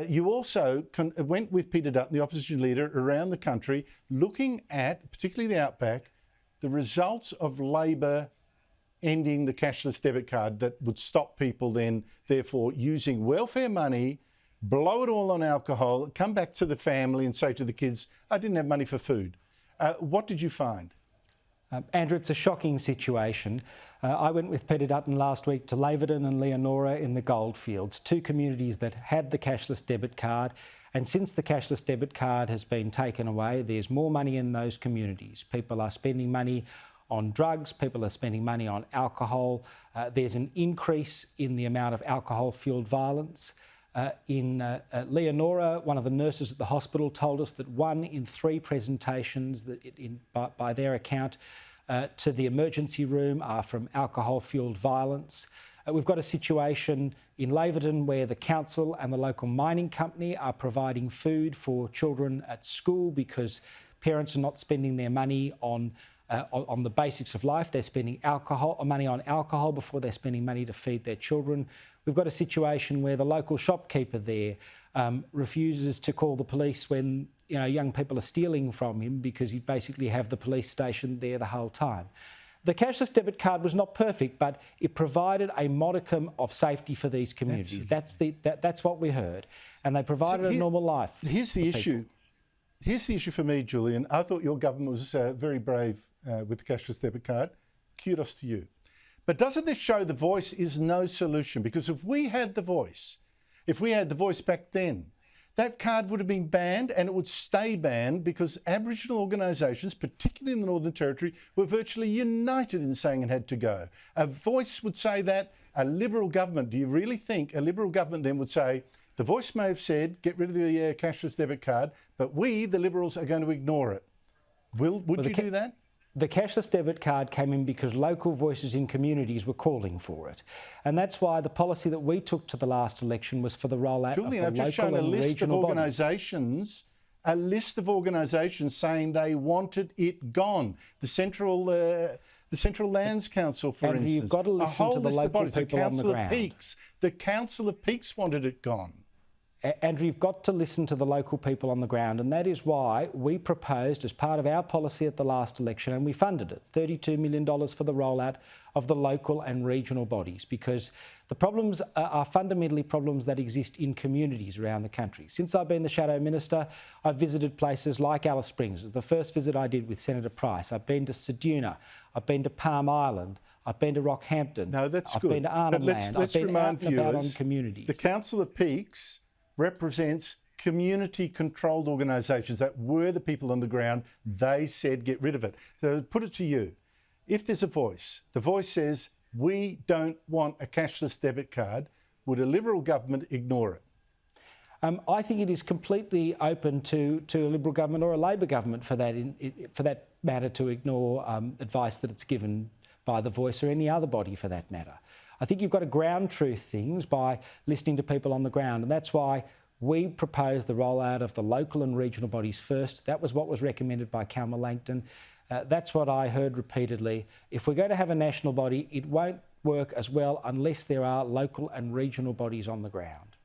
You also went with Peter Dutton, the opposition leader, around the country, looking at, particularly the outback, the results of Labor ending the cashless debit card that would stop people then, therefore, using welfare money, blow it all on alcohol, come back to the family and say to the kids, I didn't have money for food. What did you find? Andrew, it's a shocking situation. I went with Peter Dutton last week to Laverton and Leonora in the Goldfields, two communities that had the cashless debit card. And since the cashless debit card has been taken away, there's more money in those communities. People are spending money on drugs, people are spending money on alcohol. There's an increase in the amount of alcohol-fuelled violence. In Leonora, one of the nurses at the hospital told us that 1 in 3 presentations by their account to the emergency room are from alcohol-fuelled violence. We've got a situation in Laverton where the council and the local mining company are providing food for children at school because parents are not spending their money on the basics of life. They're spending money on alcohol before they're spending money to feed their children. We've got a situation where the local shopkeeper there refuses to call the police when young people are stealing from him because he'd basically have the police stationed there the whole time. The cashless debit card was not perfect, but it provided a modicum of safety for these communities. That's what we heard, and they provided a normal life. Here's the issue. Here's the issue for me, Julian. I thought your government was very brave with the cashless debit card. Kudos to you. But doesn't this show the voice is no solution? Because if we had the voice back then, that card would have been banned, and it would stay banned because Aboriginal organisations, particularly in the Northern Territory, were virtually united in saying it had to go. A voice would say that. A Liberal government, do you really think a Liberal government then would say, the voice may have said, get rid of the cashless debit card, but we, the Liberals, are going to ignore it? Would you do that? The cashless debit card came in because local voices in communities were calling for it. And that's why the policy that we took to the last election was for the rollout Julian, of the I've just local shown and regional organisations, a list of organisations saying they wanted it gone. The Central Lands Council, for instance. You've got to listen to the local people on the ground. The Council of Peaks wanted it gone. Andrew, you've got to listen to the local people on the ground, and that is why we proposed, as part of our policy at the last election, and we funded it, $32 million for the rollout of the local and regional bodies, because the problems are fundamentally problems that exist in communities around the country. Since I've been the Shadow Minister, I've visited places like Alice Springs. It was the first visit I did with Senator Price. I've been to Ceduna. I've been to Palm Island. I've been to Rockhampton. No, that's I've good. been to Arnhem Land. Let's I've been remind out and about on viewers, communities. the Council of Peaks represents community-controlled organisations. That were the people on the ground. They said get rid of it. So put it to you. If there's a voice, the voice says, we don't want a cashless debit card, would a Liberal government ignore it? I think it is completely open to a Liberal government or a Labor government for that matter to ignore advice that it's given by the voice or any other body for that matter. I think you've got to ground truth things by listening to people on the ground, and that's why we proposed the rollout of the local and regional bodies first. That was what was recommended by Calma Langton. That's what I heard repeatedly. If we're going to have a national body, it won't work as well unless there are local and regional bodies on the ground.